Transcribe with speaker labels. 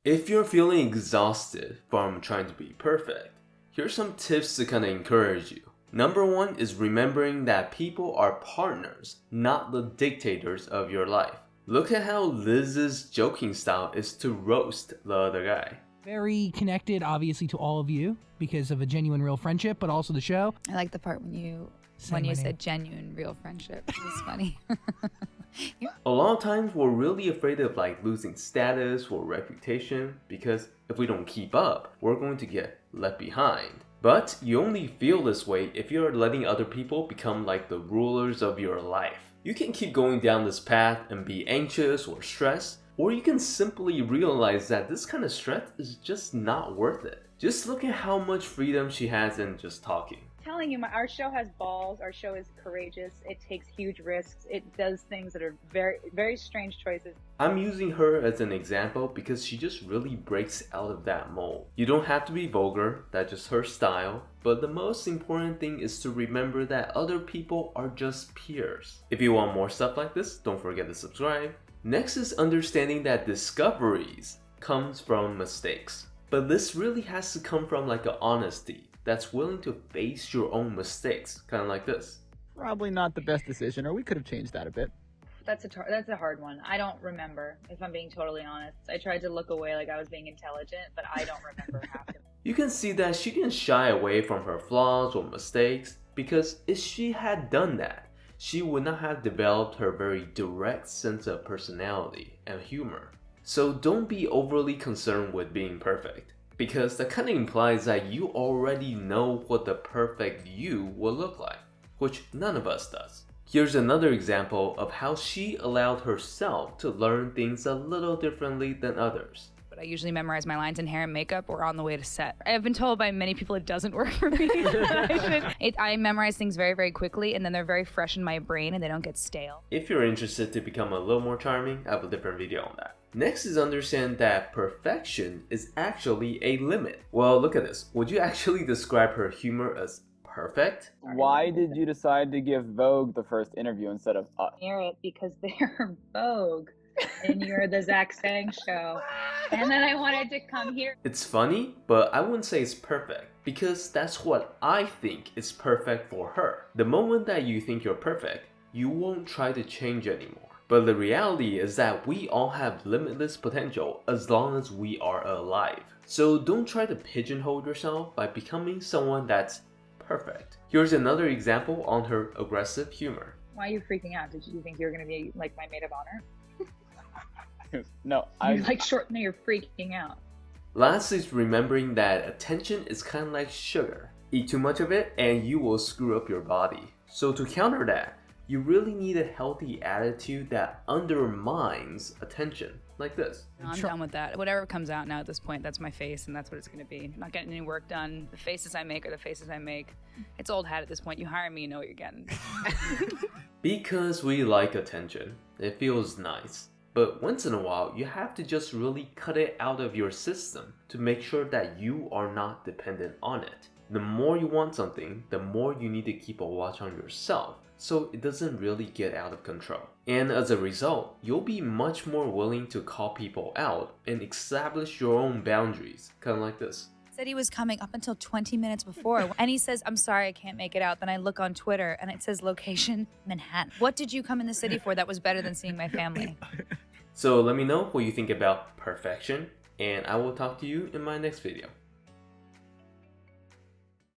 Speaker 1: If you're feeling exhausted from trying to be perfect, here's some tips to kind of encourage you. Number one is remembering that people are partners, not the dictators of your life. Look at how Liz's joking style is to roast the other guy.
Speaker 2: Very connected, obviously, to all of you because of a genuine, real friendship, but also the show.
Speaker 3: I like the part when you said genuine, real friendship. It was funny.
Speaker 1: A lot of times we're really afraid of losing status or reputation because if we don't keep up, we're going to get left behind. But you only feel this way if you're letting other people become like the rulers of your life. You can keep going down this path and be anxious or stressed, or you can simply realize that this kind of stress is just not worth it. Just look at how much freedom she has in just talking.
Speaker 4: Telling you, our show has balls. Our show is courageous. It takes huge risks. It does things that are very, very strange choices.
Speaker 1: I'm using her as an example because she just really breaks out of that mold. You don't have to be vulgar, that's just her style. But the most important thing is to remember that other people are just peers. If you want more stuff like this, don't forget to subscribe. Next is understanding that discoveries comes from mistakes. But this really has to come from an honesty that's willing to face your own mistakes, kind of like this.
Speaker 5: Probably not the best decision, or we could have changed that a bit.
Speaker 4: That's a hard one. I don't remember, if I'm being totally honest. I tried to look away like I was being intelligent, but I don't remember half of it.
Speaker 1: You can see that she didn't shy away from her flaws or mistakes because if she had done that, she would not have developed her very direct sense of personality and humor. So don't be overly concerned with being perfect, because that kind of implies that you already know what the perfect you will look like, which none of us does. Here's another example of how she allowed herself to learn things a little differently than others.
Speaker 3: But I usually memorize my lines in hair and makeup or on the way to set. I have been told by many people it doesn't work for me. I memorize things very, very quickly, and then they're very fresh in my brain and they don't get stale.
Speaker 1: If you're interested to become a little more charming, I have a different video on that. Next is understand that perfection is actually a limit. Well, look at this. Would you actually describe her humor as perfect?
Speaker 5: Why did you decide to give Vogue the first interview instead of us?
Speaker 4: Hear it because they're Vogue and you're the Zach Sang show. And then I wanted to come here.
Speaker 1: It's funny, but I wouldn't say it's perfect because that's what I think is perfect for her. The moment that you think you're perfect, you won't try to change anymore. But the reality is that we all have limitless potential as long as we are alive. So don't try to pigeonhole yourself by becoming someone that's perfect. Here's another example on her aggressive humor.
Speaker 4: Why are you freaking out? Did you think you were going to be like my maid of honor?
Speaker 5: No,
Speaker 4: You're short, now you're freaking out.
Speaker 1: Last is remembering that attention is kind of like sugar. Eat too much of it and you will screw up your body. So to counter that, you really need a healthy attitude that undermines attention, like this.
Speaker 3: No, I'm done with that. Whatever comes out now at this point, that's my face and that's what it's going to be. I'm not getting any work done. The faces I make are the faces I make. It's old hat at this point. You hire me, you know what you're getting.
Speaker 1: Because we like attention. It feels nice. But once in a while, you have to just really cut it out of your system to make sure that you are not dependent on it. The more you want something, the more you need to keep a watch on yourself so it doesn't really get out of control. And as a result, you'll be much more willing to call people out and establish your own boundaries, kind of like this.
Speaker 3: Said he was coming up until 20 minutes before, and he says, I'm sorry, I can't make it out. Then I look on Twitter and it says location Manhattan. What did you come in the city for that was better than seeing my family?
Speaker 1: So let me know what you think about perfection, and I will talk to you in my next video.